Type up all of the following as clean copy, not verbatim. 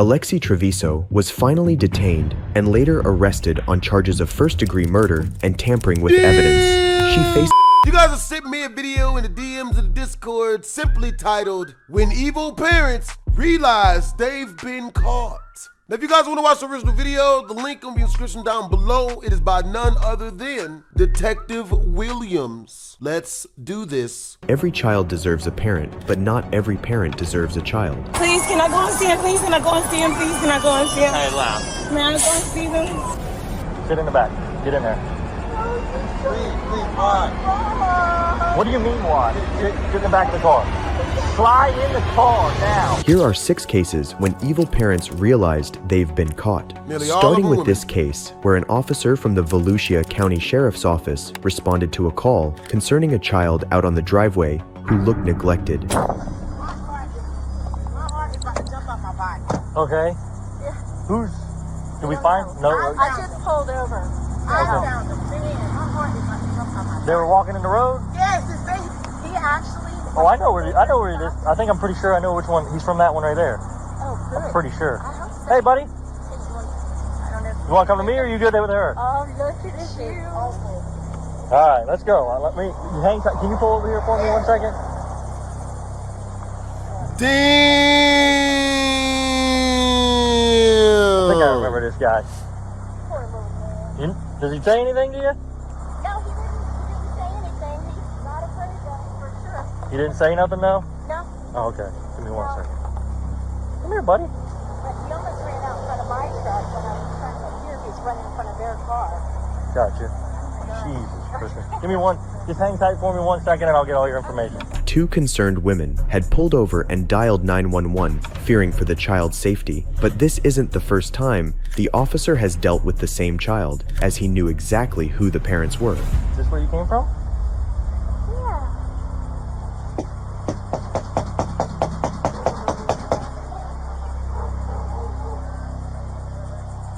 Alexi Treviso was finally detained and later arrested on charges of first-degree murder and tampering with evidence. She faced... You guys have sent me a video in the DMs of the Discord simply titled, "When Evil Parents Realize They've Been Caught." Now, if you guys want to watch the original video, the link will be in the description down below. It is by none other than Detective Williams. Let's do this. Every child deserves a parent, but not every parent deserves a child. Please, can I go and see him? Please, can I go and see him? Please, can I go and see him? Hey, loud. May I go and see them? Sit in the back. Get in there. Please, why? What do you mean why? Get in the back of the car. Slide in the car now. Here are 6 cases when evil parents realized they've been caught. Starting with this case, where an officer from the Volusia County Sheriff's Office responded to a call concerning a child out on the driveway who looked neglected. Okay. Who's... Did we find? No. I just pulled over. I found him. They were walking in the road? Yes, he actually... Oh, I know where it is. I think I'm pretty sure I know which one. He's from that one right there. Oh, good. I'm pretty sure. I hope so. Hey, buddy. I don't know. You want to come to me or are you good there with her? Oh, look at you. All right, let's go. Let me hang tight. Can you pull over here for me 1 second? Damn! I think I remember this guy. Poor little man. Does he say anything to you? No, he didn't say anything. He's not afraid of us, for sure. He didn't say nothing, though? No. Oh, okay. Give me 1 second. Come here, buddy. But he almost ran out in front of my truck when I was trying to hear he was running in front of their car. Gotcha. Jesus Christmas. Give me one. Just hang tight for me 1 second and I'll get all your information. 2 concerned women had pulled over and dialed 911, fearing for the child's safety. But this isn't the first time the officer has dealt with the same child, as he knew exactly who the parents were. Is this where you came from? Yeah.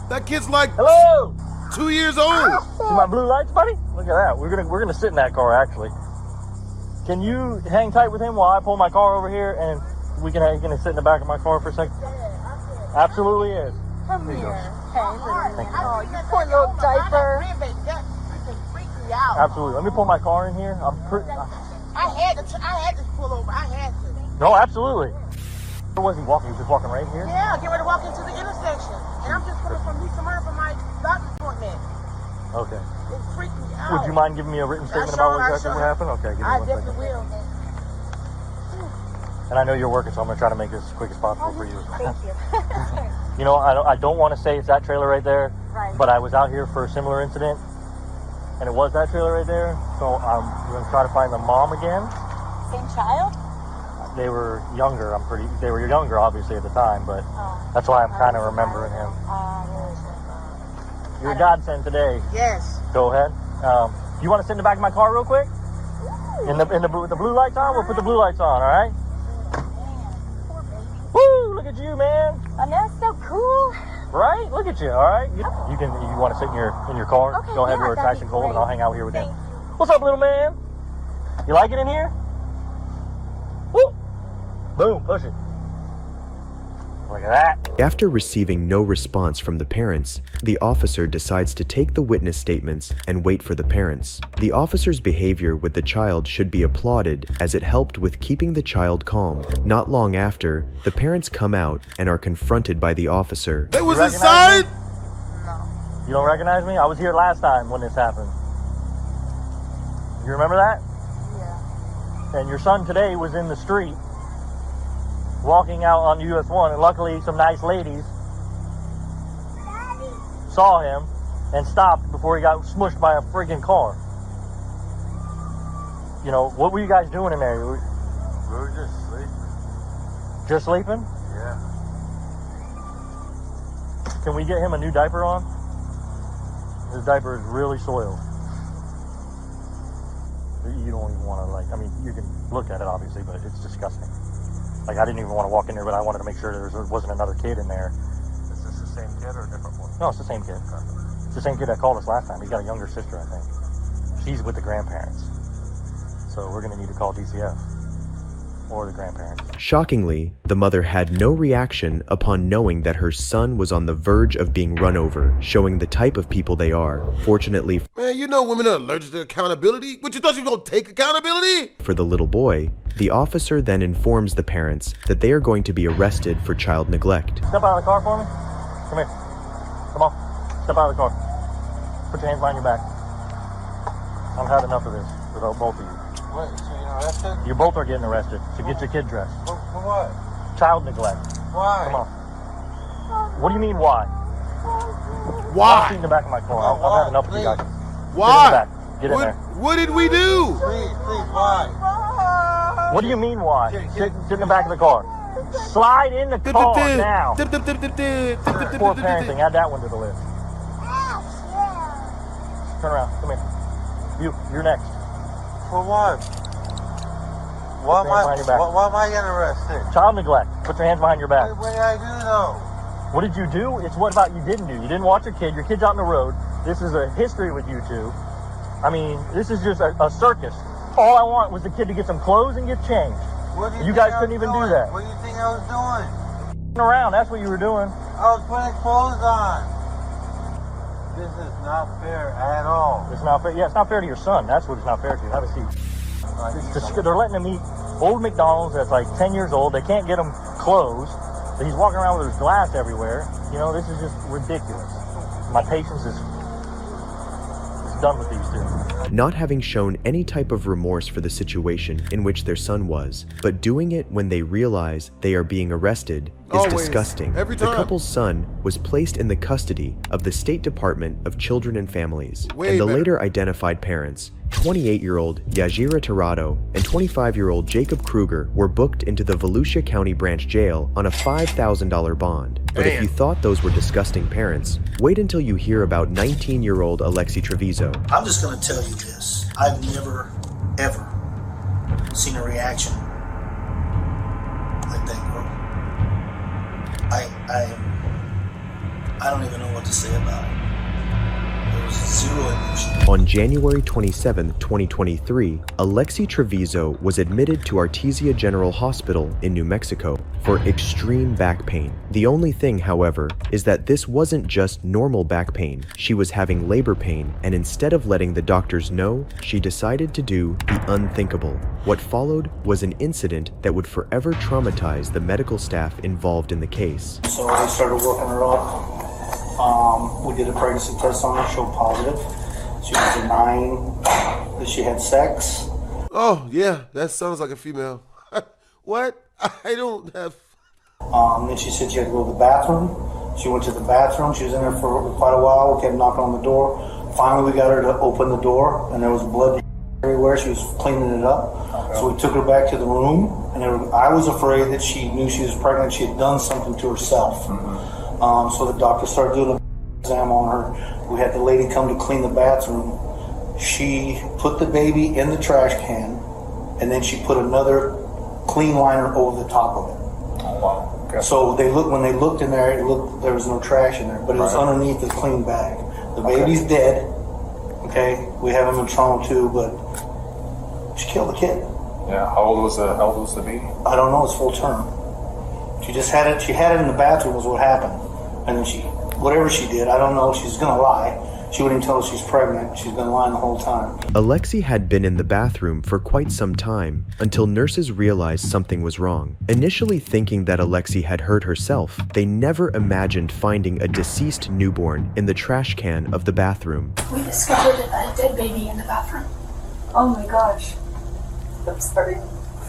That kid's like Hello! 2 years old. See my blue lights, buddy? Look at that. We're gonna sit in that car actually. Can you hang tight with him while I pull my car over here and he's gonna sit in the back of my car for a second? Absolutely is. Come here. Hey, Thank you. oh, you poor little diaper. Absolutely. Let me pull my car in here. I had to pull over. I had to. No, absolutely. Where was he walking? He was just walking right here? Yeah, get ready to walk into the intersection. And I'm just coming from New Smyrna for my doctor's appointment. Okay. It freaked me out. Would you mind giving me a written statement about what exactly what happened? Okay, give me I 1 second. definitely will. And I know you're working, so I'm gonna try to make this as quick as possible for you. Thank you. You know, I don't want to say it's that trailer right there, Right. but I was out here for a similar incident, and it was that trailer right there. So I'm gonna try to find the mom again. Same child? They were younger. They were younger, obviously, at the time, but that's why I'm kind of remembering him. You're a godsend today. Yes. Go ahead. You want to sit in the back of my car real quick? In the blue lights on? We'll put the blue lights on, all right? Poor baby. Woo! Look at you, man. I know, it's so cool. Right? Look at you, all right? You want to sit in your car? Okay, Go ahead, yeah, we're that'd nice be and cold, and great. I'll hang out here with him. Thanks. What's up, little man? You like it in here? Woo! Boom, push it. Look at that. After receiving no response from the parents, the officer decides to take the witness statements and wait for the parents. The officer's behavior with the child should be applauded, as it helped with keeping the child calm. Not long after, the parents come out and are confronted by the officer. They was You recognize inside. You don't recognize me? I was here last time when this happened. You remember that? Yeah. And your son today was in the street walking out on US 1, and luckily some nice ladies saw him and stopped before he got smushed by a freaking car. You know, what were you guys doing in there? We were just sleeping. Just sleeping? Yeah. Can we get him a new diaper on? His diaper is really soiled. You don't even want to, like, I mean, you can look at it obviously, but it's disgusting. Like, I didn't even want to walk in there, but I wanted to make sure there wasn't another kid in there. Is this the same kid or a different one? No, it's the same kid. It's the same kid that called us last time. He's got a younger sister, I think. She's with the grandparents. So we're going to need to call DCF. or the grandparents. Shockingly, the mother had no reaction upon knowing that her son was on the verge of being run over, showing the type of people they are. Fortunately, Man, you know women are allergic to accountability. What, you thought you were gonna take accountability? for the little boy, the officer then informs the parents that they are going to be arrested for child neglect. Step out of the car for me. Come here. Come on. Step out of the car. Put your hands behind your back. I've had enough of this with both of you. Wait, so you're arrested? You both are getting arrested. So get your kid dressed. For what? Child neglect. Why? Come on. What do you mean why? I'll Why? sit in the back of my car. I've had enough of you guys. Why? Get in there. What did we do? Please, why? What do you mean why? Sit in the back of the car. Slide in the car now. Poor parenting. Add that one to the list. Turn around. Come here. You're next. For what? Why am I getting arrested? Child neglect. Put your hands behind your back. What did I do though? What did you do? It's what about you didn't do. You didn't watch your kid. Your kid's out on the road. This is a history with you two. I mean, this is just a circus. All I want was the kid to get some clothes and get changed. What do You guys couldn't even do that. What do you think I was doing? Around. That's what you were doing. I was putting clothes on. This is not fair at all. It's not fair. Yeah, it's not fair to your son. That's what it's not fair to. Have a seat. They're letting him eat old McDonald's that's like 10 years old. They can't get him clothes. So he's walking around with his glass everywhere. You know, this is just ridiculous. My patience is done with these two. Not having shown any type of remorse for the situation in which their son was, but doing it when they realize they are being arrested is Always. disgusting. Every The time. couple's son was placed in the custody of the State Department of Children and Families, Way and the better. later identified parents, 28-year-old Yajira Tirado and 25-year-old Jacob Kruger, were booked into the Volusia County Branch Jail on a $5,000 bond. But if Man. you thought those were disgusting parents, wait until you hear about 19-year-old Alexi Treviso. I'm just going to tell you this. I've never, ever seen a reaction like that girl. I don't even know what to say about it. There was zero emotion. On January 27, 2023, Alexi Treviso was admitted to Artesia General Hospital in New Mexico for extreme back pain. The only thing, however, is that this wasn't just normal back pain. She was having labor pain, and instead of letting the doctors know, she decided to do the unthinkable. What followed was an incident that would forever traumatize the medical staff involved in the case. So they started working her up. We did a pregnancy test on her, showed positive. She was denying that she had sex. Oh, yeah, that sounds like a female. What? I don't have... Then she said she had to go to the bathroom. She went to the bathroom. She was in there for quite a while. We kept knocking on the door. Finally, we got her to open the door, and there was blood everywhere. She was cleaning it up. Okay. So we took her back to the room, and I was afraid that she knew she was pregnant. She had done something to herself. So the doctor started doing an exam on her. We had the lady come to clean the bathroom. She put the baby in the trash can, and then she put another clean liner over the top of it. Oh, wow. Okay. So when they looked in there, there was no trash in there, but it was underneath the clean bag. The baby's dead. Okay, we have him in trauma too, but she killed the kid. Yeah. How old was the baby? I don't know. It's full term. She just had it. She had it in the bathroom. Was what happened, and then whatever she did, I don't know. She's gonna lie. She wouldn't tell us she's pregnant. She's been lying the whole time. Alexi had been in the bathroom for quite some time until nurses realized something was wrong. Initially thinking that Alexi had hurt herself, they never imagined finding a deceased newborn in the trash can of the bathroom. We discovered a dead baby in the bathroom. Oh my gosh. I'm sorry.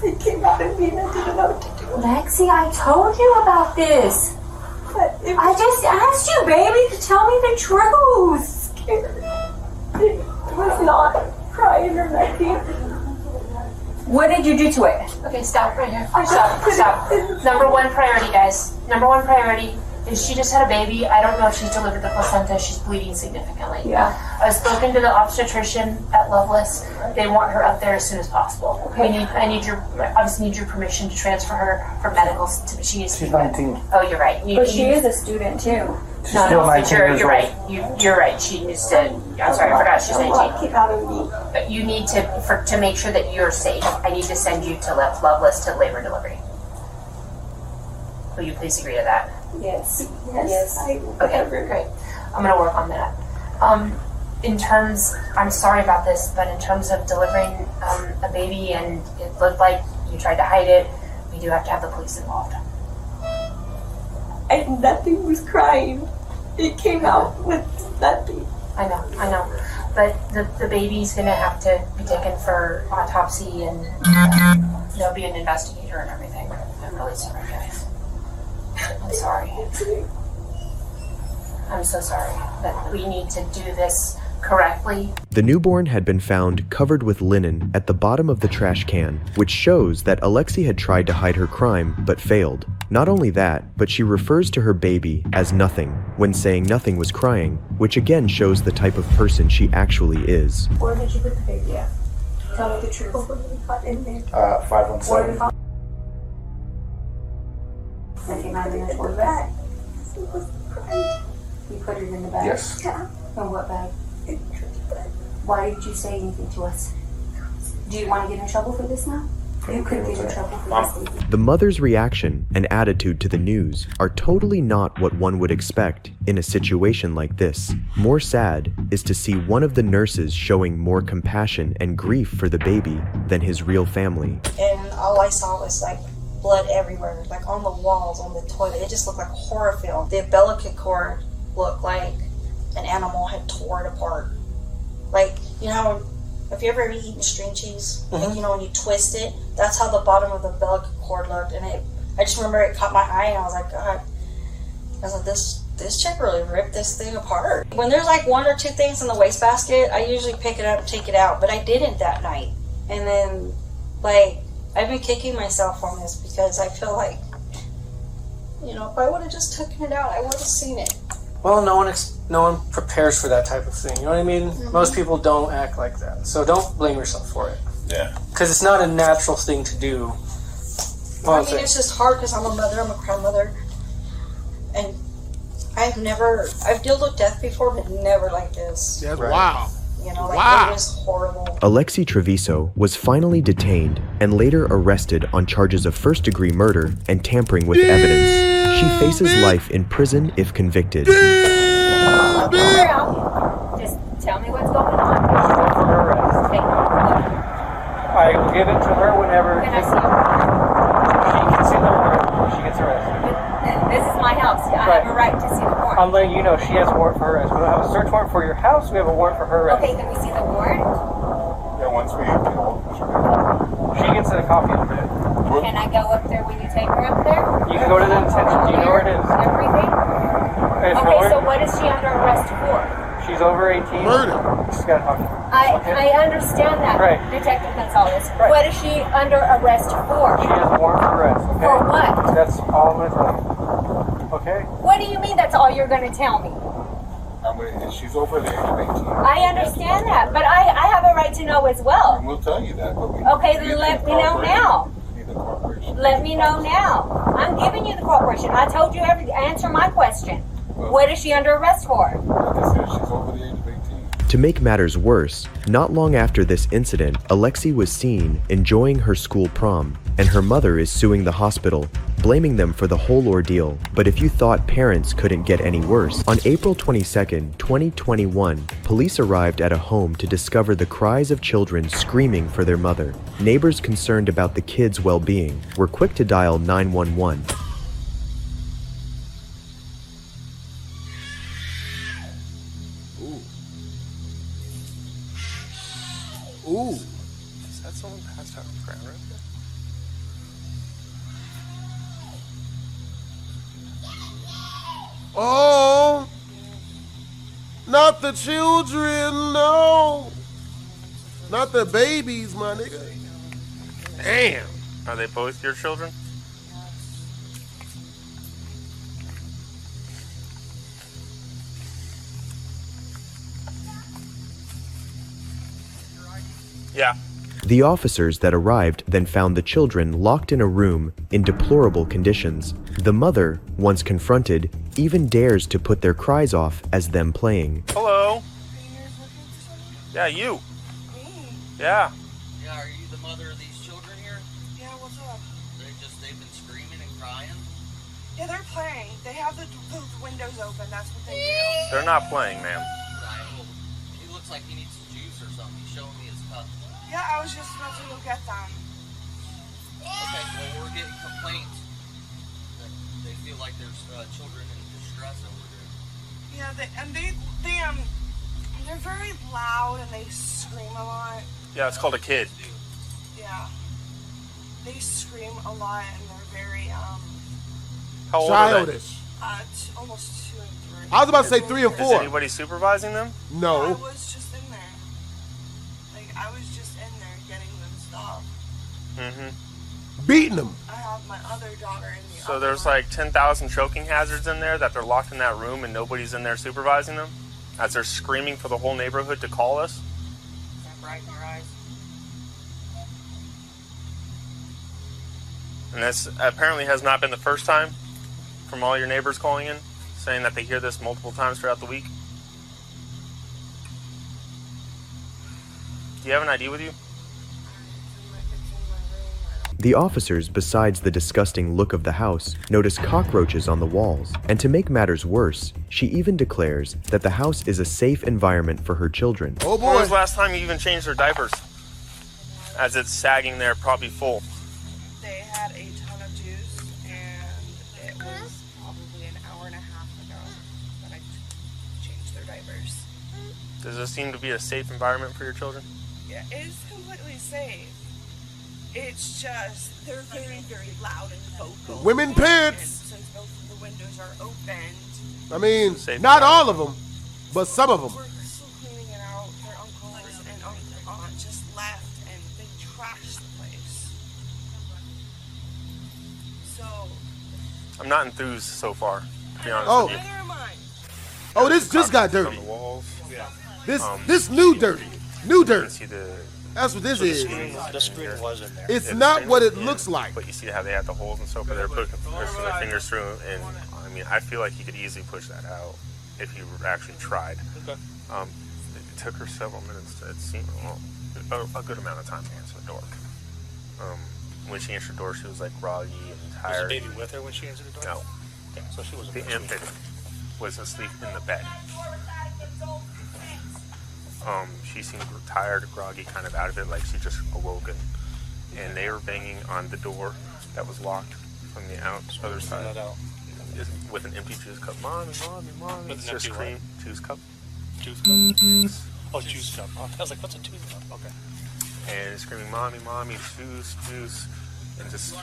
It came out of me and I didn't know what to do. Lexi, I told you about this. I just asked you, baby, to tell me the truth. It was not crying or nothing. What did you do to it? Okay, stop right here. Stop. Number one priority, guys. number one priority is she just had a baby. I don't know if she's delivered the placenta. She's bleeding significantly. Yeah. I've spoken to the obstetrician at LOIS. They want her up there as soon as possible. Okay. I obviously need your permission to transfer her from medical to, she needs to be. She's 19. Oh, you're right. But she is a student too. She's still 19 years you're old. right. You're right. She needs to, I'm sorry, I forgot she's 19. Keep out of me. But you need to make sure that you're safe. I need to send you to LOIS to labor and delivery. Will you please agree to that? Yes. Yes. Okay, great. I'm going to work on that. In terms, I'm sorry about this, but in terms of delivering a baby and it looked like you tried to hide it, we do have to have the police involved. Nothing was crying. It came out with nothing. I know. But the baby's going to have to be taken for autopsy and there'll be an investigator and everything. I'm really sorry, guys. I'm sorry. I'm so sorry, but we need to do this correctly. The newborn had been found covered with linen at the bottom of the trash can, which shows that Alexi had tried to hide her crime but failed. Not only that, but she refers to her baby as nothing when saying nothing was crying, which again shows the type of person she actually is. Where did you put the baby at? Tell me the truth. In there. 517. Okay, my name was bag. You put it in the bag? Yes. In what bag? Why did you say anything to us? Do you want to get in trouble for this now? You could get in trouble for this. The mother's reaction and attitude to the news are totally not what one would expect in a situation like this. More sad is to see one of the nurses showing more compassion and grief for the baby than his real family. And all I saw was like blood everywhere, like on the walls, on the toilet. It just looked like a horror film. The umbilical cord looked like an animal had tore it apart. Like, you know how, have you ever eaten string cheese? Mm-hmm. And you know, when you twist it, that's how the bottom of the umbilical cord looked. And I just remember it caught my eye and I was like, God. I was like, this chick really ripped this thing apart. When there's like one or two things in the wastebasket, I usually pick it up and take it out, but I didn't that night. And then, like, I've been kicking myself on this because I feel like, you know, if I would have just taken it out, I would have seen it. Well, no one prepares for that type of thing. You know what I mean? Mm-hmm. Most people don't act like that. So don't blame yourself for it. Yeah. Because it's not a natural thing to do. Well, I mean, it's just hard because I'm a mother, I'm a grandmother. And I've dealt with death before, but never like this. That's wow. You know, like, it was horrible. Alexi Treviso was finally detained and later arrested on charges of first-degree murder and tampering with evidence. She faces life in prison if convicted. Just tell me what's going on. For her arrest. Okay. I will give it to her whenever. Can I see her? She can see the warrant when she gets arrested. This is my house. I have a right to see the warrant. I'm letting you know she has a warrant for her arrest. We don't have a search warrant for your house. We have a warrant for her arrest. Okay, can we see the warrant? Yeah, once we she gets a copy of it. Can I go up there when you take her up there? You can go to the detention. Do you know where it is? Everything? Okay, so what is she under arrest for? She's over 18. Murder. She's got a copy. I understand that, right. Detective Gonzalez. Right. What is she under arrest for? She has a warrant for arrest, okay? For what? That's all I'm going to tell you. Okay? What do you mean that's all you're going to tell me? She's over the age of 18. I understand that, but I have a right to know as well. And we'll tell you that. But okay, then let me know now. Let me know now. I'm giving you the corporation. I told you answer my question. What is she under arrest for? Like I said, she's over the age of 18. To make matters worse, not long after this incident, Alexi was seen enjoying her school prom, and her mother is suing the hospital, blaming them for the whole ordeal. But if you thought parents couldn't get any worse, on April 22nd, 2021, police arrived at a home to discover the cries of children screaming for their mother. Neighbors concerned about the kids' well-being were quick to dial 911. Ooh. Is that someone passed out on the ground right there? Oh, not the children, no. Not the babies, my nigga. Damn. Are they both your children? Yeah. The officers that arrived then found the children locked in a room in deplorable conditions. The mother, once confronted, even dares to put their cries off as them playing. Hello. Yeah, you. Me? Yeah. Yeah, are you the mother of these children here? Yeah, what's up? They've been screaming and crying? Yeah, they're playing. They have the windows open. That's what they do. They're not playing, ma'am. Right, well, he looks like he needs some juice or something. He's showing me his cup. Yeah, I was just about to go get them. Okay, well, we're getting complaints that they feel like there's children in distress over there. Yeah, they're very loud and they scream a lot. Yeah, it's called a kid. Yeah. They scream a lot and they're very, How old are they? Childish. Almost 2 and 3. I was about to say 3 and 4. Is anybody supervising them? No. I was just in there. Like, I was just in there getting them stuff. Mm-hmm. Beating them. I have my other daughter in the So there's like 10,000 choking hazards in there that they're locked in that room and nobody's in there supervising them? As they're screaming for the whole neighborhood to call us? Is that bright in your eyes? And this apparently has not been the first time from all your neighbors calling in, saying that they hear this multiple times throughout the week. Do you have an ID with you? The officers, besides the disgusting look of the house, notice cockroaches on the walls, and to make matters worse, she even declares that the house is a safe environment for her children. Oh boy. When was the last time you even changed their diapers? As it's sagging there, probably full. They had a ton of juice, and it was probably an hour and a half ago that I changed their diapers. Does this seem to be a safe environment for your children? Yeah, it's completely safe. It's just, they're very, very loud and vocal. Women pants. And since both of the windows are opened. I mean, not all of them, but some of them. We're still cleaning it out. Their uncles and aunt just left and they trashed the place. So. I'm not enthused so far, to be honest Oh. with you. Neither am I. Oh, this just got dirty. On the walls. Yeah. This new dirty. New dirt. See the, That's what this is. The screen was in there. It's not what it looks like. But you see how they have the holes and stuff where they're pushing their fingers through, and I mean, I feel like you could easily push that out if you actually tried. Okay. It took her several minutes to, it seemed, well, a good amount of time to answer the door. When she answered the door, she was like groggy and tired. Was the baby with her when she answered the door? No. Okay, so she wasn't. The infant was asleep in the bed. She seemed tired, groggy, kind of out of it, like she just awoken. And they were banging on the door that was locked from the other side. With an empty juice cup. Mommy. With an Just empty scream. what? Juice cup. Juice cup? Juice. Oh, juice cup. Oh, I was like, what's a juice cup? Okay. And screaming, mommy, juice, and just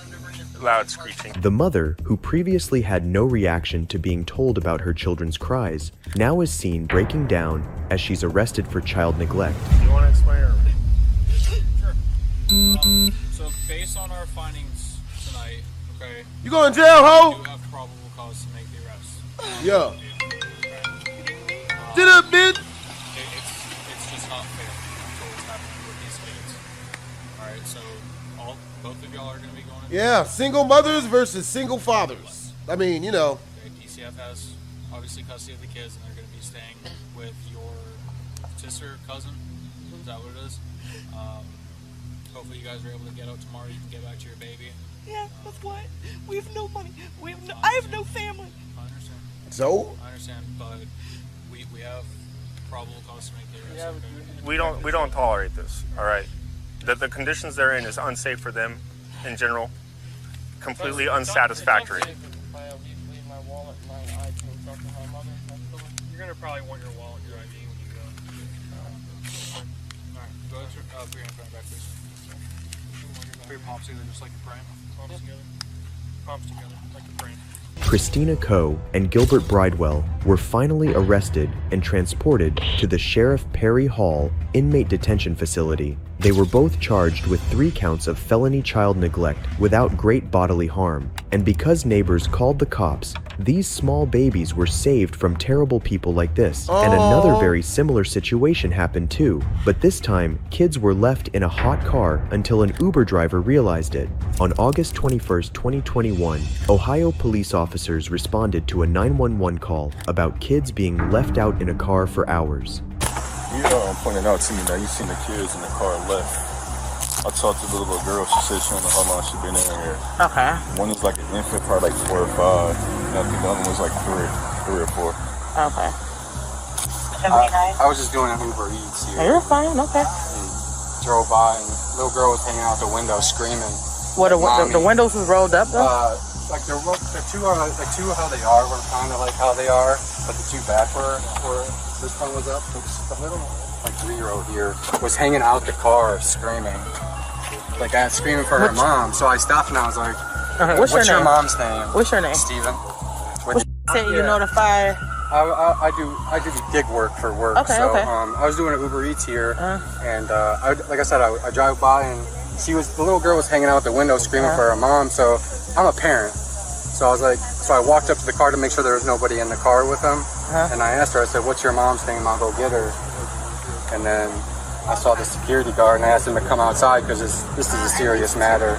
loud screeching. The mother, who previously had no reaction to being told about her children's cries, now is seen breaking down as she's arrested for child neglect. You want to explain or? Sure. So based on our findings tonight, okay. You going to jail, ho? You have probable cause to make the arrest. Yeah. Get up, bitch. It's just not fair what's happening with these kids. Alright, so both of y'all are going to be going in. Yeah, single mothers versus single fathers. I mean, you know. Okay, DCF has obviously custody of the kids, and they're going to be staying with your sister, cousin. Is that what it is? Hopefully you guys are able to get out tomorrow. You can get back to your baby. Yeah, with what? We have no money. I have no family. I understand. So? I understand, but we have probable cause to make the arrest. Okay? We don't tolerate this. All right. The conditions they're in is unsafe for them in general. Completely unsatisfactory. You're gonna probably want your wallet, your ID when you go. Alright, go ahead, put your hands behind your back, please. Put your palms together just like you're praying. Palms together. Palms together, like you're praying. Christina Coe and Gilbert Bridewell were finally arrested and transported to the Sheriff Perry Hall inmate detention facility They were both charged with 3 counts of felony child neglect without great bodily harm. And because neighbors called the cops, these small babies were saved from terrible people like this. And another very similar situation happened too. But this time, kids were left in a hot car until an Uber driver realized it. On August 21st, 2021, Ohio police officers responded to a 911 call about kids being left out in a car for hours. You pointed out to me that you seen the kids in the car left. I talked to the little girl. She said she don't know how long she been in here. Okay. One is like an infant, probably like 4 or 5. And I think the other one was like 3 or 4. Okay. I was just doing an Uber Eats here. You're fine. Okay. Drove by and the little girl was hanging out the window screaming. What the windows was rolled up though? Like the two are like how they are. Were kind of like how they are, but the 2 back were this one was up. The little like 3-year-old here was hanging out the car screaming, like screaming for her mom. So I stopped and I was like, "What's your mom's name?" What's your name? Steven. Say you notify. I do gig work for work. Okay, so okay. I was doing an Uber Eats here, and like I said, I drive by and the little girl was hanging out the window screaming for her mom. So I'm a parent, so I walked up to the car to make sure there was nobody in the car with them, and I asked her. I said, "What's your mom's name? I'll go get her." And then I saw the security guard and I asked him to come outside because this is a serious matter.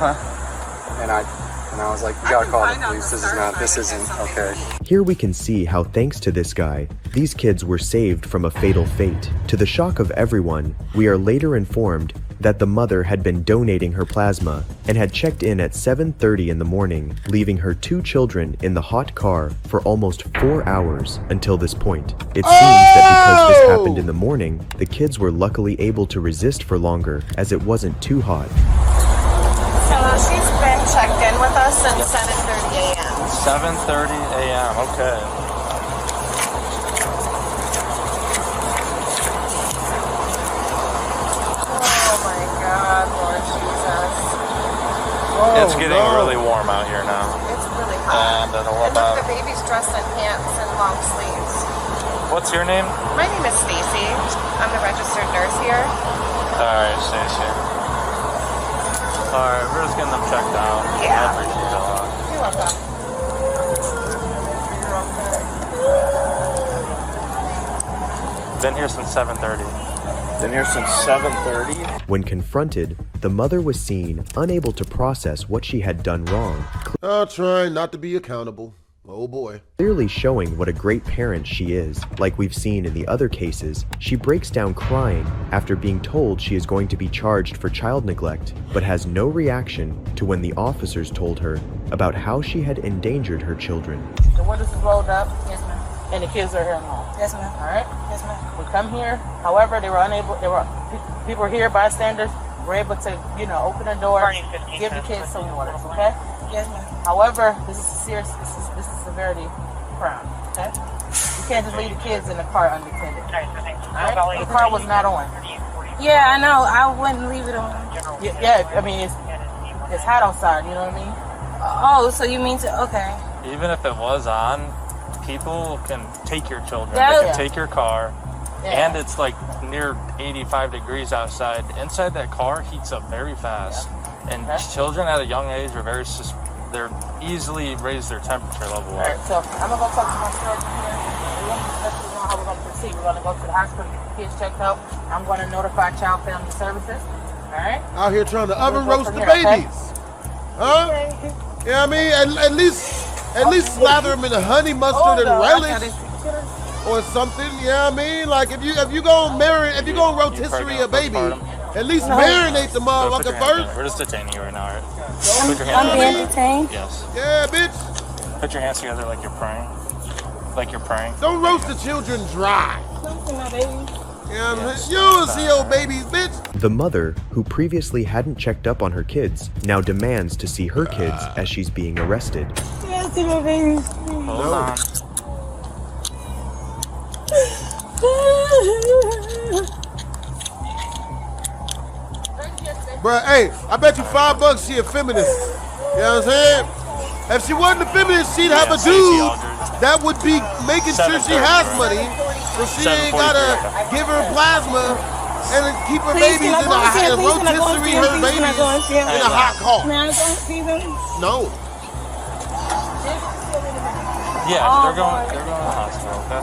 And I was like, "You gotta call the police. This isn't okay." Here we can see how, thanks to this guy, these kids were saved from a fatal fate. To the shock of everyone, we are later informed that the mother had been donating her plasma and had checked in at 7:30 in the morning, leaving her 2 children in the hot car for almost 4 hours until this point. It seems that because this happened in the morning, the kids were luckily able to resist for longer as it wasn't too hot. So she's been checked in with us since 7:30 a.m. 7:30 a.m. Okay. God, Lord Jesus. It's getting really warm out here now. It's really hot. And look, the baby's dressed in pants and long sleeves. What's your name? My name is Stacy. I'm the registered nurse here. Alright, Stacy. Alright, we're just getting them checked out. Yeah. I appreciate it a lot. You're welcome. Been here since 7:30. Been here since 7:30. When confronted, the mother was seen unable to process what she had done wrong, Trying not to be accountable. Oh boy. clearly showing what a great parent she is. Like we've seen in the other cases, she breaks down crying after being told she is going to be charged for child neglect, but has no reaction to when the officers told her about how she had endangered her children. The windows is rolled up. Yes, ma'am. And the kids are here now. Yes, ma'am. All right. Yes, ma'am. We come here. However, people were here, bystanders, were able to, open the door, give the kids some water. Okay. Yes, ma'am. However, this is serious. This is severity crime. Okay. You can't just leave the kids in the car unattended. All right. The car was not on. Yeah, I know. I wouldn't leave it on. Yeah. I mean, it's hot outside. You know what I mean? Oh, so you mean okay. Even if it was on, people can take your children, Yeah. they can take your car, and it's like near 85 degrees outside. Inside that car heats up very fast, and children at a young age are they're easily raise their temperature level up. All right, so I'm gonna go talk to my surgeon here. We're gonna know how we're gonna proceed. We're gonna go to the hospital, get the kids checked out. I'm gonna notify Child Family Services. All right. Out here trying to oven roast the here, babies. okay? Huh? Yeah, I mean, at least slather them in the honey mustard and relish or something. Yeah, I mean, like if you gonna rotisserie a baby, at least marinate the motherfucker first. We're just detaining you right now, alright? Put your I'm hands being together. detained? Yes. Yeah, bitch. Put your hands together like you're praying. Like you're praying. Don't roast the children dry. Yeah, I mean, you see your babies, bitch. The mother, who previously hadn't checked up on her kids, now demands to see her kids as she's being arrested. Yes, my babies. Hold on. Bruh, hey, I bet you $5 she a feminist. You know what I'm saying? If she wasn't a feminist, she'd have a dude that would be making sure she has money, so she ain't gotta give her plasma and keep her Please, babies can I in go and see him? a Please, can I go and rotisserie see him? her Please, babies can I go and see him? in a hot car. Can I go and see him? No. Yeah, Oh, they're going to the hospital, okay?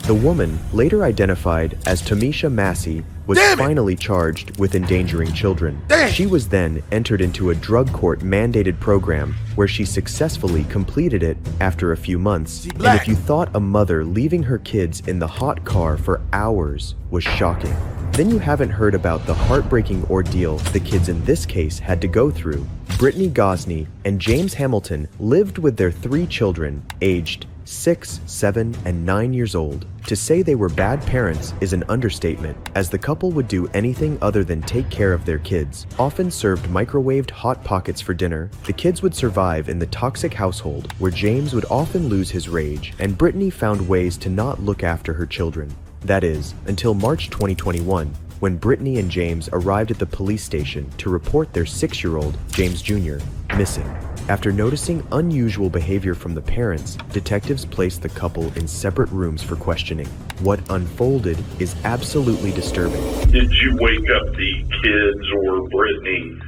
The woman, later identified as Tamisha Massey, was finally charged with endangering children. She was then entered into a drug court mandated program where she successfully completed it after a few months. And if you thought a mother leaving her kids in the hot car for hours was shocking, then you haven't heard about the heartbreaking ordeal the kids in this case had to go through. Brittany Gosney and James Hamilton lived with their 3 children, aged 6, 7, and 9 years old. To say they were bad parents is an understatement, as the couple would do anything other than take care of their kids. Often served microwaved Hot Pockets for dinner, the kids would survive in the toxic household where James would often lose his rage, and Brittany found ways to not look after her children. That is, until March 2021, when Brittany and James arrived at the police station to report their 6-year-old, James Jr., missing. After noticing unusual behavior from the parents, detectives placed the couple in separate rooms for questioning. What unfolded is absolutely disturbing. Did you wake up the kids or Brittany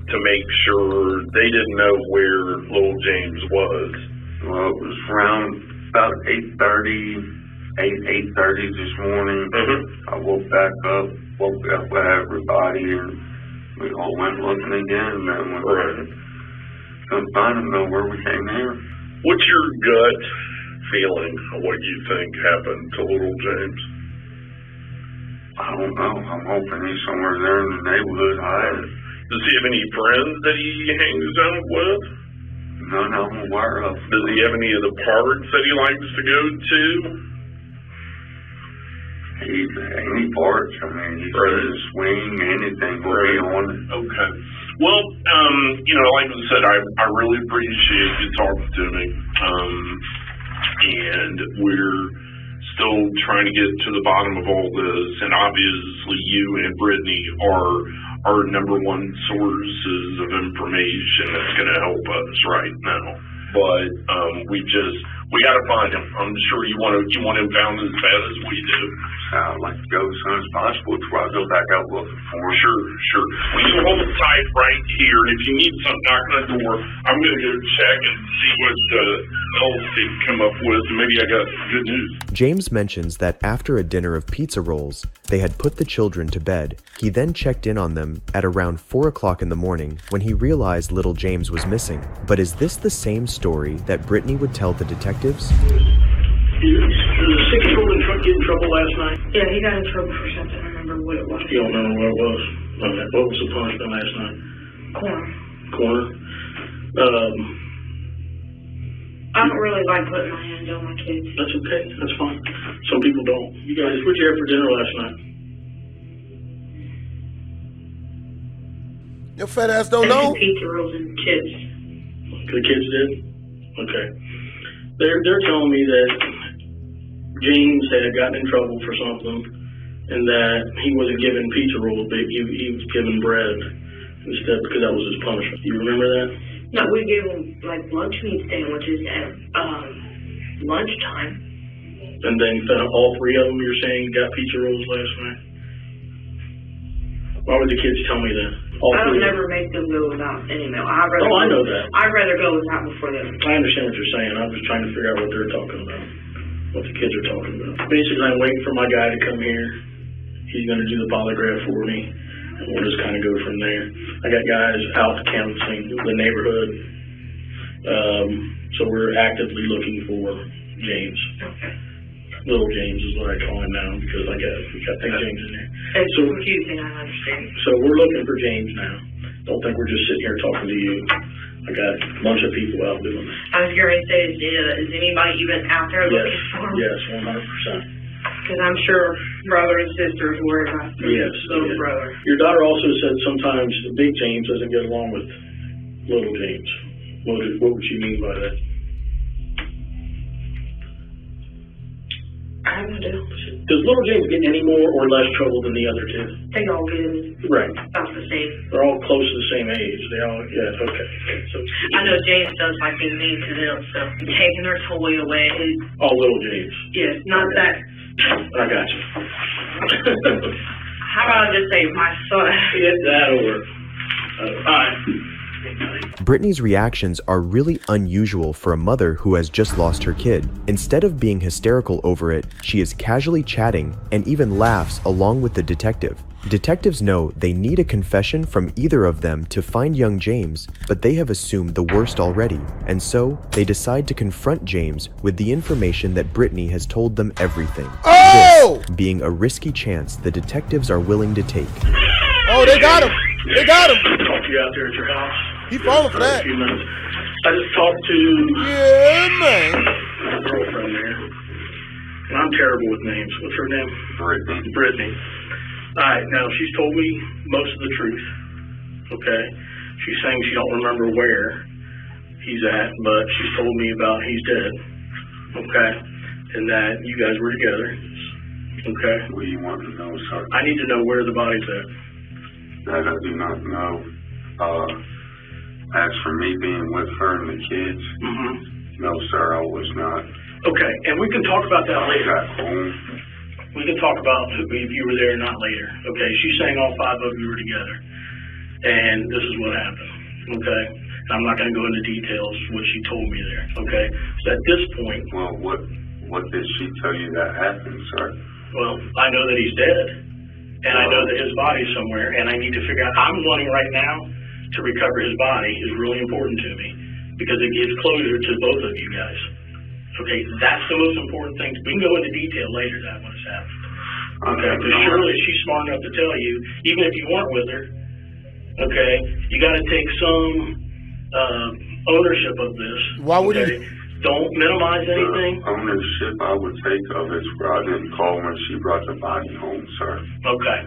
to make sure they didn't know where little James was? Well, it was around about 8:30 this morning. I woke back up with everybody, and we all went looking again, and then we couldn't find him nowhere. We came here. What's your gut feeling of what you think happened to little James? I don't know. I'm hoping he's somewhere there in the neighborhood hiding. Does he have any friends that he hangs out with? None I'm aware of. Does he have any of the parks that he likes to go to? Any parts. I mean, he's ready to swing, anything will be on it. Okay. Well, like I said, I really appreciate you talking to me. And we're still trying to get to the bottom of all this. And obviously you and Brittany are our number one sources of information that's going to help us right now. But we got to find him. I'm sure you want him found as bad as we do. I'd like to go as soon as possible before I go back out looking for him. Sure. Well, you hold tight right here, and if you need something knocking on the door, I'm going to go check and see what else they come up with. Maybe I got good news. James mentions that after a dinner of pizza rolls, they had put the children to bed. He then checked in on them at around 4 o'clock in the morning when he realized little James was missing. But is this the same story that Brittany would tell the detectives? Did the 6-year-old get in trouble last night? Yeah, he got in trouble for something. I remember what it was. You don't remember what it was? Okay. What was the punishment last night? Corner. I don't really like putting my hands on my kids. That's okay. That's fine. Some people don't. You guys, what'd you have for dinner last night? Your fat ass don't know? Pizza rolls and chips. The kids did? Okay. They're telling me that James had gotten in trouble for something and that he wasn't given pizza rolls, but he was given bread instead because that was his punishment. You remember that? No, we gave him like lunch meat sandwiches at lunchtime. And then all 3 of them, you're saying, got pizza rolls last night? Why would the kids tell me that? I don't never make them go without any meal. I know that. I'd rather go without before them. I understand what you're saying. I'm just trying to figure out what they're talking about, what the kids are talking about. Basically, I'm waiting for my guy to come here. He's going to do the polygraph for me, and we'll just kind of go from there. I got guys out canvassing the neighborhood, so we're actively looking for James. Okay. Little James is what I call him now because we got Big James in there. It's confusing, I understand. So we're looking for James now. Don't think we're just sitting here talking to you. I got a bunch of people out doing it. I was going to say, is anybody even out there looking for him? Yes, 100%. Because I'm sure brother and sister is worried about their little brother. Your daughter also said sometimes the Big James doesn't get along with Little James. What would she mean by that? I gonna do? Does little James get any more or less trouble than the other two? They all get Right. about the same. They're all close to the same age. They all, yeah, okay. So I know James does like being mean to them, so taking their toy away. all little James. Yes, not that. I got you. How about I just say my son? Get that over. All right. Brittany's reactions are really unusual for a mother who has just lost her kid. Instead of being hysterical over it, she is casually chatting and even laughs along with the detective. Detectives know they need a confession from either of them to find young James, but they have assumed the worst already, and so they decide to confront James with the information that Brittany has told them everything. Oh! This being a risky chance the detectives are willing to take. Oh, they got him! They got him! Talk to you out there at your house. He falling for that. A few minutes. I just talked to my girlfriend there. And I'm terrible with names. What's her name? Brittany. Alright, now she's told me most of the truth. Okay? She's saying she don't remember where he's at, but she's told me about he's dead. Okay? And that you guys were together. Okay? What do you want to know, sir? I need to know where the body's at. That I do not know. As for me being with her and the kids, no, sir, I was not. Okay, and we can talk about that later. Got home. We can talk about if you were there or not later. Okay, she's saying all five of you were together, and this is what happened. Okay, and I'm not going to go into details what she told me there. Okay, so at this point, well, what did she tell you that happened, sir? Well, I know that he's dead, and I know that his body's somewhere, and I need to figure out. I'm wanting right now to recover his body is really important to me because it gives closure to both of you guys. Okay, that's the most important thing. We can go into detail later that when it's happened. Okay, because surely she's smart enough to tell you, even if you weren't with her, okay, you got to take some ownership of this. Why would you? Don't minimize anything. The ownership I would take of it where I didn't call when she brought the body home, sir. Okay.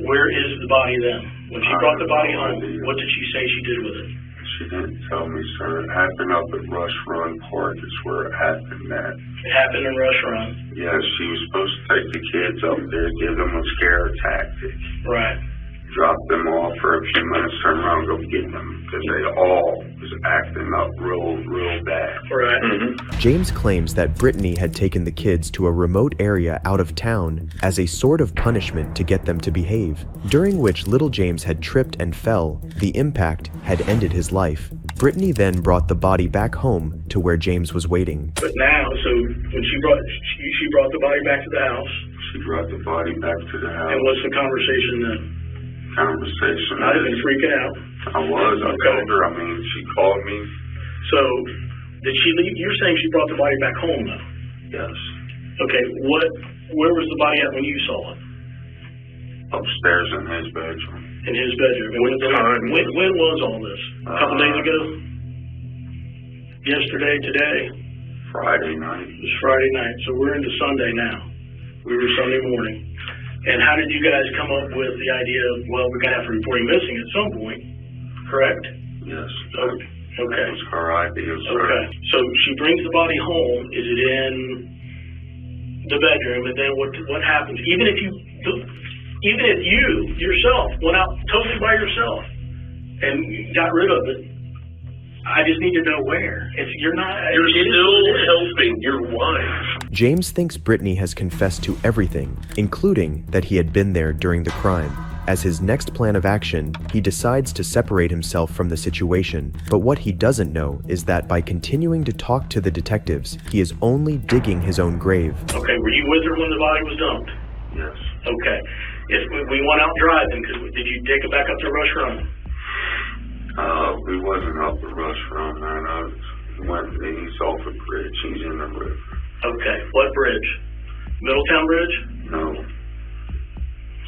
Where is the body then? When she brought the body home, what did she say she did with it? She didn't tell me, sir. It happened up at Rush Run Park is where it happened at. It happened in Rush Run? Yes, she was supposed to take the kids up there, give them a scare tactic. Right. Drop them off for a few minutes, turn around and go get them. Because they all was acting up real bad. Right. James claims that Brittany had taken the kids to a remote area out of town as a sort of punishment to get them to behave, during which little James had tripped and fell. The impact had ended his life. Brittany then brought the body back home to where James was waiting. But now, so when she brought the body back to the house. She brought the body back to the house. And what's the conversation then? Conversation. I'd have been freaking out. I was. I told her. I mean, she called me. So, did she leave? You're saying she brought the body back home, though? Yes. Okay. Where was the body at when you saw it? Upstairs in his bedroom. In his bedroom. When was all this? A couple days ago? Yesterday? Today? Friday night. It was Friday night. So we're into Sunday now. We were Sunday morning. And how did you guys come up with the idea of, well, we're going to have to report him missing at some point, correct? Yes. Okay. That was her idea, sir. Okay. So she brings the body home. Is it in the bedroom? And then what happens? Even if you yourself went out totally by yourself and got rid of it, I just need to know where. You're still helping your wife. James thinks Brittany has confessed to everything, including that he had been there during the crime. As his next plan of action, he decides to separate himself from the situation, but what he doesn't know is that by continuing to talk to the detectives, he is only digging his own grave. Okay, were you with her when the body was dumped? Yes. Okay. If we went out driving, did you take it back up to Rush Run? We wasn't up the Rush Run, man. I went east off a bridge. He's in the river. Okay. What bridge? Middletown Bridge? No.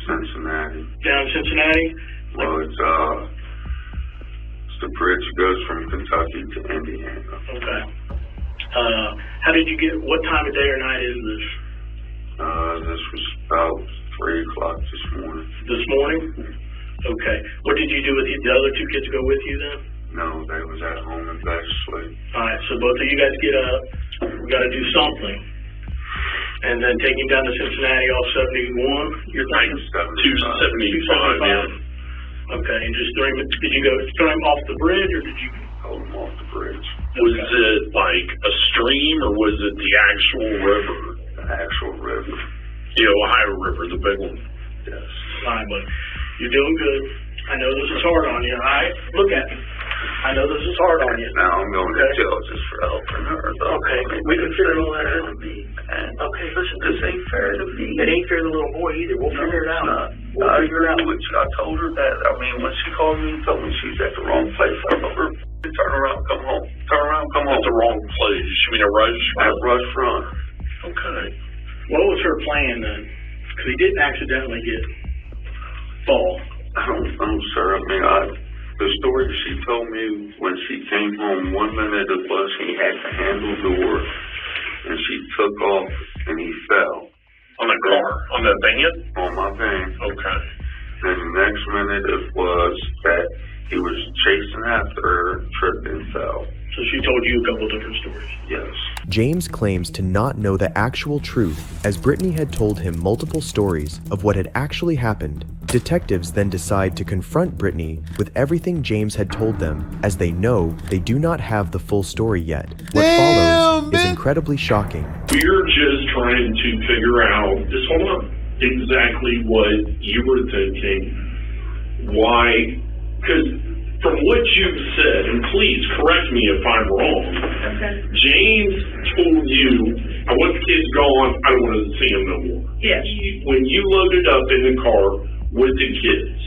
Cincinnati. Down Cincinnati? Well, it's the bridge that goes from Kentucky to Indiana. Okay. How did you what time of day or night is this? This was about 3 o'clock this morning. This morning? Okay. What did you do with the other two kids go with you then? No, they was at home and bed asleep. Alright, so both of you guys get up. We got to do something. And then take him down to Cincinnati off 71. You're thinking 275, yeah. Okay, and just throw him. Did you throw him off the bridge, or did you hold him off the bridge? Was it like a stream, or was it the actual river? The actual river. The Ohio River, the big one. Yes. Fine, but you're doing good. I know this is hard on you, all right? Look at me. I know this is hard on you. Now I'm going to jail just for helping her. Okay, we can figure all that out. Okay, listen, this ain't fair to me. It ain't fair to the little boy either. We'll figure it out. We'll figure it out. I told her that. I mean, when she called me and told me she's at the wrong place, I told her, turn around, come home. Turn around, come home. At the wrong place. You mean a rush? At Rush Run. Okay. What was her plan then? Because he didn't accidentally get fall. I don't know, sir. I mean, the story she told me when she came home, 1 minute it was he had the handle door, and she took off and he fell. On the car? On the van? On my van. Okay. Then the next minute it was that he was chasing after her, tripped and fell. So she told you a couple different stories? Yes. James claims to not know the actual truth, as Brittany had told him multiple stories of what had actually happened. Detectives then decide to confront Brittany with everything James had told them, as they know they do not have the full story yet. What follows is incredibly shocking. We're just trying to figure out, just hold on, exactly what you were thinking. Why? Because from what you've said, and please correct me if I'm wrong, James told you, I want the kids gone, I don't want to see them no more. Yes. When you loaded up in the car with the kids,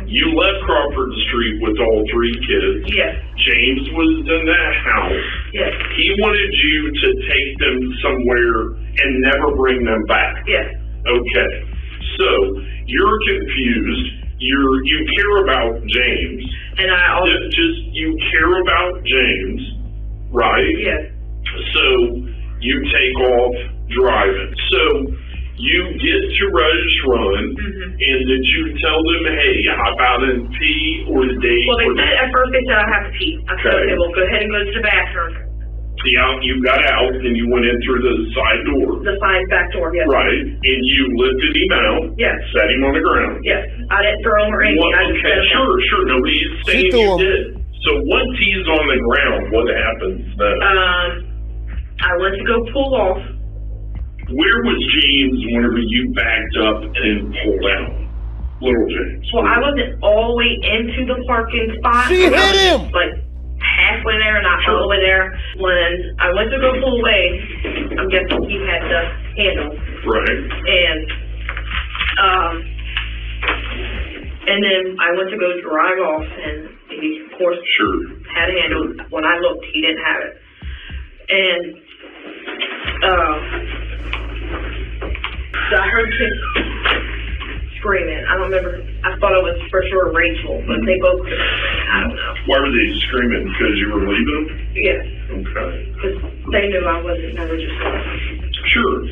you left Crawford Street with all 3 kids. Yes. James was in that house. Yes. He wanted you to take them somewhere and never bring them back. Yes. Okay. So you're confused. You care about James. And I also you care about James, right? Yes. So you take off driving. So you get to Rush Run, and did you tell them, hey, how about in pee or the day? Well, they said, at first they said I have to pee. I said, okay, well, go ahead and go to the bathroom. Yeah, you got out and you went in through the side door. The side back door, yes. Right, and you lifted him out. Yes. Set him on the ground. Yes. I didn't throw him or anything. I just set him sure. Nobody's saying you him. did. So once he's on the ground, what happens then? I went to go pull off. Where was James whenever you backed up and pulled out? Little James. Well, I wasn't all the way into the parking spot. She hit him! Like halfway there, not all the way there. When I went to go pull away, I'm guessing he had the handle. Right. And then I went to go drive off, and he, of course, had a handle. When I looked, he didn't have it. And so I heard kids screaming. I don't remember. I thought it was for sure Rachel, but they both could have screamed. I don't know. Why were they screaming? Because you were leaving? Yes. Okay. Because they knew I wasn't never just gone. Sure.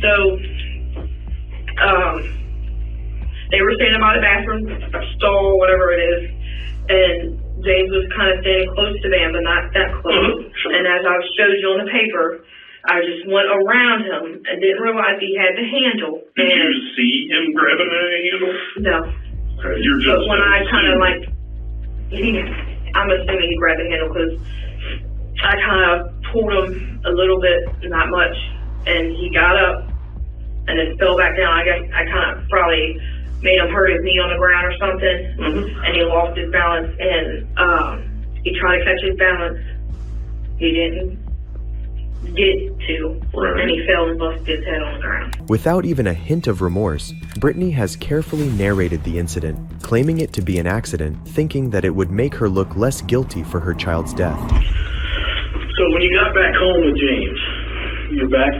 So, they were standing by the bathroom stall, whatever it is, and James was kind of standing close to them, but not that close. And as I showed you on the paper, I just went around him and didn't realize he had the handle. Did you see him grabbing a handle? No. Okay, you're just. But when I kind of I'm assuming he grabbed the handle because I kind of pulled him a little bit, not much, and he got up and then fell back down. I guess I kind of probably made him hurt his knee on the ground or something, and he lost his balance, and he tried to catch his balance. He didn't get to, and he fell and busted his head on the ground. Without even a hint of remorse, Brittany has carefully narrated the incident, claiming it to be an accident, thinking that it would make her look less guilty for her child's death. So when you got back home with James, you come back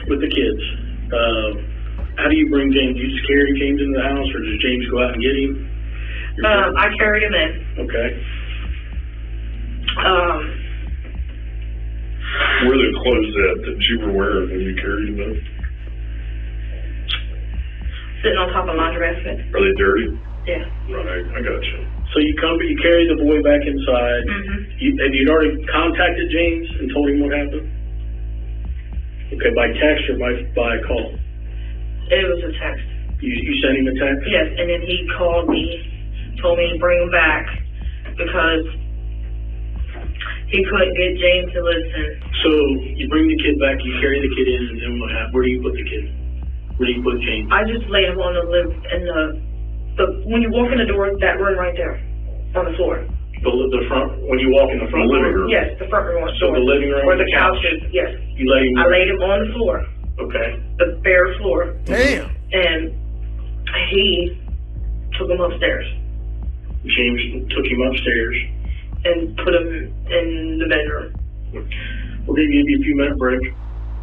with the kids. How do you bring James? You just carry James into the house, or does James go out and get him? I carried him in. Okay. Where are the clothes at that you were wearing when you carried them in? Sitting on top of my basket. Are they dirty? Yeah. Right, I got you. So you carry the boy back inside. Have you already contacted James and told him what happened? Okay, by text or by call? It was a text. You sent him a text? Yes, and then he called me, told me to bring him back because he couldn't get James to listen. So you bring the kid back, you carry the kid in, and then what happened? Where do you put the kid? Where do you put James? I just laid him on the when you walk in the door, that room right there, on the floor. The front, when you walk in the front living room? Yes, the front room. So the living room? Where the couch is, yes. You laid him I laid him on the floor. Okay. The bare floor. Damn. And he took him upstairs. James took him upstairs and put him in the bedroom. We're going to give you a few minute break,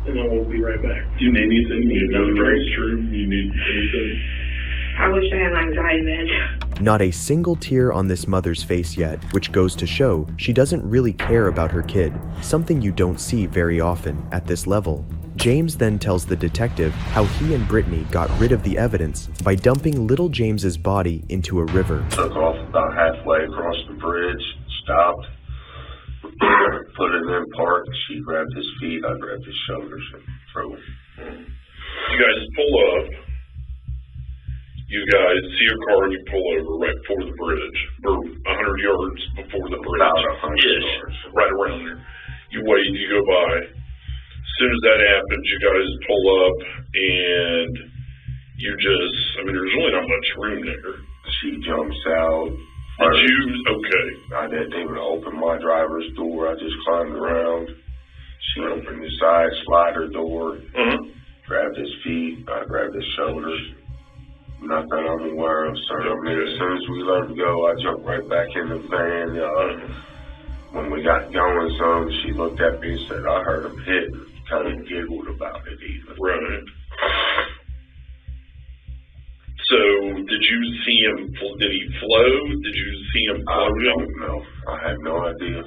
and then we'll be right back. Do you need anything? You need another restroom? You need anything? I wish I had an anxiety med. Not a single tear on this mother's face yet, which goes to show she doesn't really care about her kid, something you don't see very often at this level. James then tells the detective how he and Brittany got rid of the evidence by dumping little James's body into a river. Took off about halfway across the bridge, stopped, put it in park. She grabbed his feet, I grabbed his shoulders and threw him. You guys pull up. You guys see a car and you pull over right before the bridge, or 100 yards before the bridge. About 100 yards. Right around there. You wait, you go by. As soon as that happens, you guys pull up and you just, there's really not much room there. She jumps out. Okay. I didn't even open my driver's door. I just climbed around. She opened the side slider door, grabbed his feet, I grabbed his shoulders. Not that I'm aware of, sir. As soon as we let him go, I jumped right back in the van. When we got going, she looked at me and said, I heard him hit. Kind of giggled about it even. Right. So, did you see him, did he float? Did you see him floating? I don't know. I had no idea.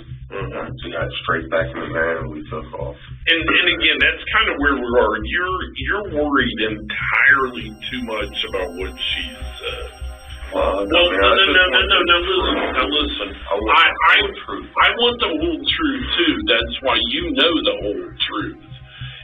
She got straight back in the van and we took off. And again, that's kind of where we are. You're worried entirely too much about what she said. No, listen. I want the whole truth too. That's why you know the whole truth.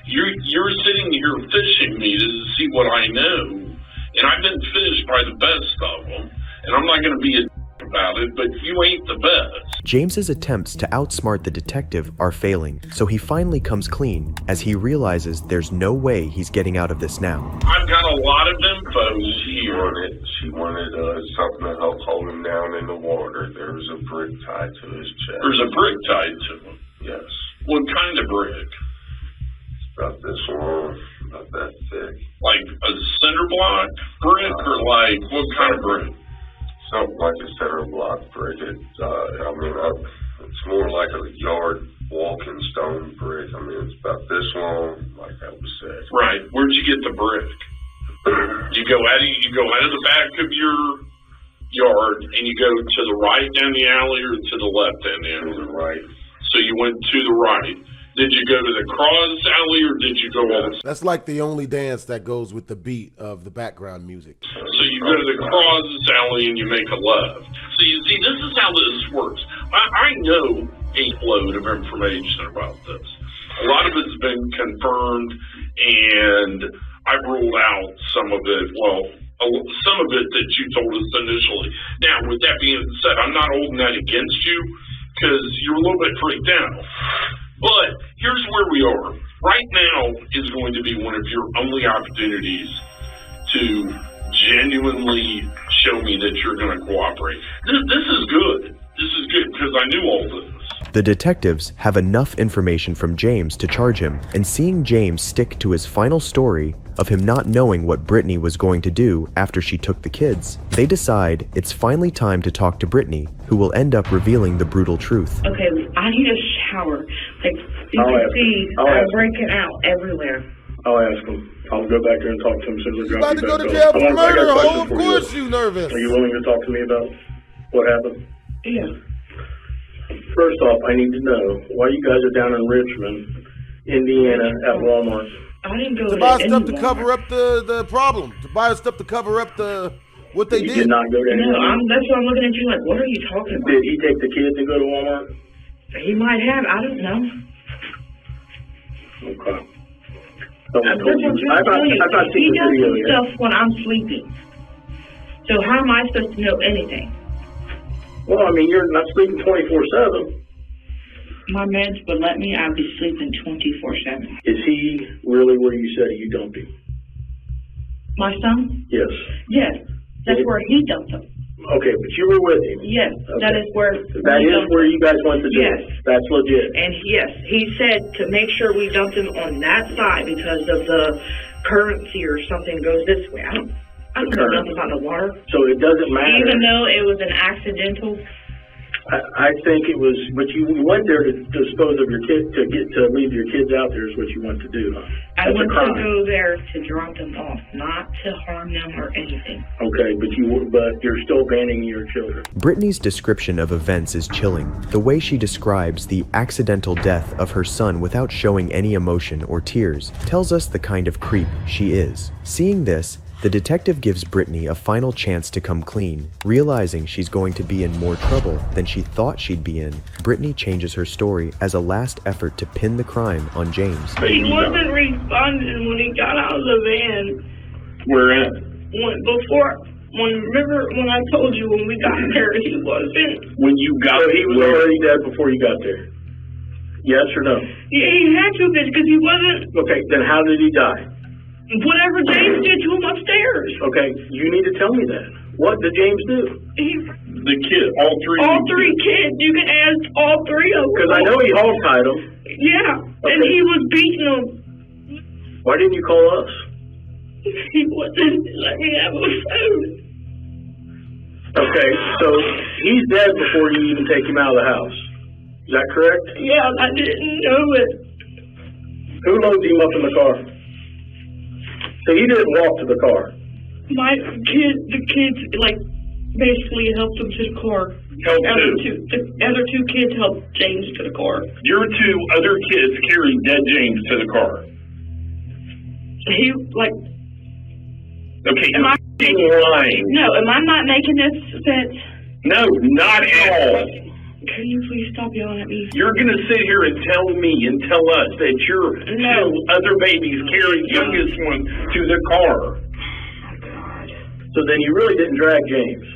You're sitting here fishing me to see what I know, and I've been fished by the best of them, and I'm not going to be a about it, but you ain't the best. James's attempts to outsmart the detective are failing, so he finally comes clean as he realizes there's no way he's getting out of this now. I've got a lot of info here. She wanted something to help hold him down in the water. There was a brick tied to his chest. There's a brick tied to him? Yes. What kind of brick? About this long, about that thick. Like a cinder block brick or like what kind of brick? Something like a center block brick. It's more like a yard walking stone brick. It's about this long, like I was saying. Right. Where'd you get the brick? You go out of the back of your yard and you go to the right down the alley or to the left down the alley? To the right. So you went to the right. Did you go to the cross alley or did you go all? That's like the only dance that goes with the beat of the background music. So you go to the cross alley and you make a left. So you see, this is how this works. I know a load of information about this. A lot of it's been confirmed, and I've ruled out some of it. Well, some of it that you told us initially. Now, with that being said, I'm not holding that against you because you're a little bit freaked out. But here's where we are. Right now is going to be one of your only opportunities to genuinely show me that you're going to cooperate. This is good. This is good because I knew all this. The detectives have enough information from James to charge him, and seeing James stick to his final story of him not knowing what Brittany was going to do after she took the kids, they decide it's finally time to talk to Brittany, who will end up revealing the brutal truth. Okay, I need a shower. Like, you can see I'm breaking out everywhere. I'll ask him. I'll go back there and talk to him as soon as I about to go to jail for murder, Of course you nervous. Are you willing to talk to me about what happened? Yeah. First off, I need to know why you guys are down in Richmond, Indiana, at Walmart. I didn't go to buy stuff to cover up the problem. To buy stuff to cover up what they did. You did not go to Walmart? No, that's why I'm looking at you like, what are you talking about? Did he take the kids and go to Walmart? He might have. I don't know. Okay. Someone told you. I've not He seen the does video some yet. stuff when I'm sleeping. So how am I supposed to know anything? Well, I mean, you're not sleeping 24/7. My meds would let me. I'd be sleeping 24/7. Is he really where you said you dumped him? My son? Yes. Yes. That's where he dumped him. Okay, but you were with him. Yes. That is where. That is where you guys went to do Yes. it. That's legit. And yes, he said to make sure we dumped him on that side because of the currency or something goes this way. I don't know nothing about the water. So it doesn't matter. Even though it was an accidental. I think it was, but you went there to dispose of your kid, to leave your kids out there is what you went to do, huh? I That's a went to crime. go there to drop them off, not to harm them or anything. Okay, but you're still abandoning your children. Brittany's description of events is chilling. The way she describes the accidental death of her son without showing any emotion or tears tells us the kind of creep she is. Seeing this, the detective gives Brittany a final chance to come clean. Realizing she's going to be in more trouble than she thought she'd be in, Brittany changes her story as a last effort to pin the crime on James. He wasn't responding when he got out of the van. Where at? Remember when I told you when we got there, he wasn't. When you got he was already dead before you got there. Yes or no? Yeah, he had to because he wasn't. Okay, then how did he die? Whatever James did to him upstairs. Okay, you need to tell me that. What did James do? The kid, all three kids. You can ask all three of them. Because I know he hog-tied them. Yeah, Okay. and he was beating them. Why didn't you call us? He wouldn't let me have a phone. Okay, so he's dead before you even take him out of the house. Is that correct? Yeah, I didn't know it. Who loaded him up in the car? So he didn't walk to the car. The kids, like, basically helped him to the car. Helped The other two kids helped James to the car. Your two other kids carried dead James to the car. He, like... Okay, Am I you're lying. No, am I not making this sense? No, not at all. Can you please stop yelling at me? You're going to sit here and tell me and tell us that your two other babies carried youngest one to the car. So then you really didn't drag James.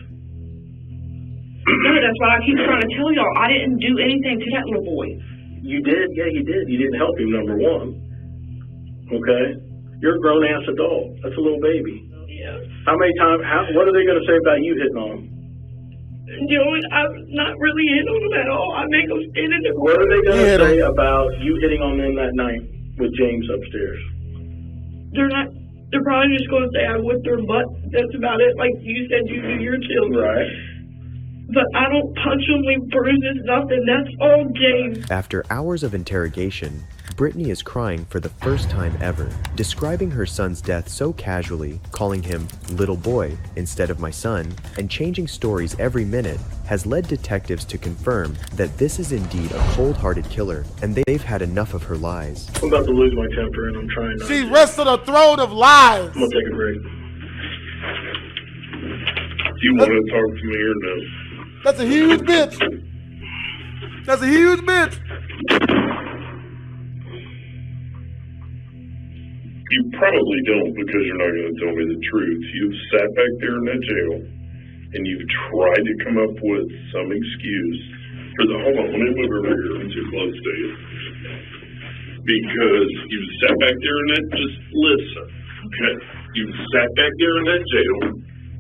No, that's why I keep trying to tell y'all. I didn't do anything to that little boy. You did? Yeah, you did. You didn't help him, number one. Okay? You're a grown-ass adult. That's a little baby. Yeah. How many times, what are they going to say about you hitting on him? I'm not really hitting on them at all. I make them stand in the What are they going to say about you hitting on them that night with James upstairs? They're probably just going to say I whipped their butt. That's about it. Like you said, you do your children. Right. But I don't punch them, leave bruises, nothing. That's all James. After hours of interrogation, Brittany is crying for the first time ever, describing her son's death so casually, calling him little boy instead of my son, and changing stories every minute has led detectives to confirm that this is indeed a cold-hearted killer and they've had enough of her lies. I'm about to lose my temper and I'm trying not She to. rests on the throne of lies. I'm going to take a break. Do you want to talk to me or no? That's a huge bitch. That's a huge bitch. You probably don't because you're not going to tell me the truth. You've sat back there in that jail and you've tried to come up with some excuse for the, hold on, let me move over here. I'm too close to you. Because you've sat back there and that, just listen, okay? You've sat back there in that jail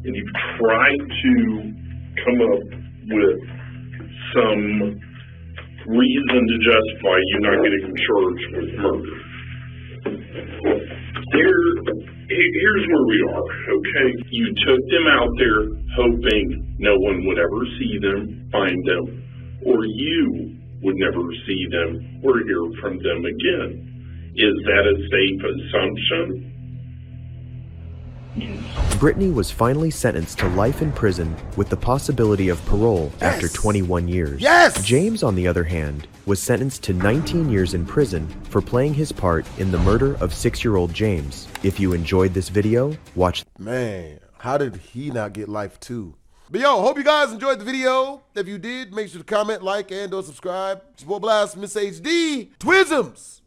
and you've tried to come up with some reason to justify you not getting charged with murder. Here's where we are, okay? You took them out there hoping no one would ever see them, find them, or you would never see them or hear from them again. Is that a safe assumption? Brittany was finally sentenced to life in prison with the possibility of parole after 21 years. Yes! James, on the other hand, was sentenced to 19 years in prison for playing his part in the murder of 6-year-old James. If you enjoyed this video, watch. Man, how did he not get life too? But yo, hope you guys enjoyed the video. If you did, make sure to comment, like, and or subscribe. It's your boy BlastphamousHD. Twisms!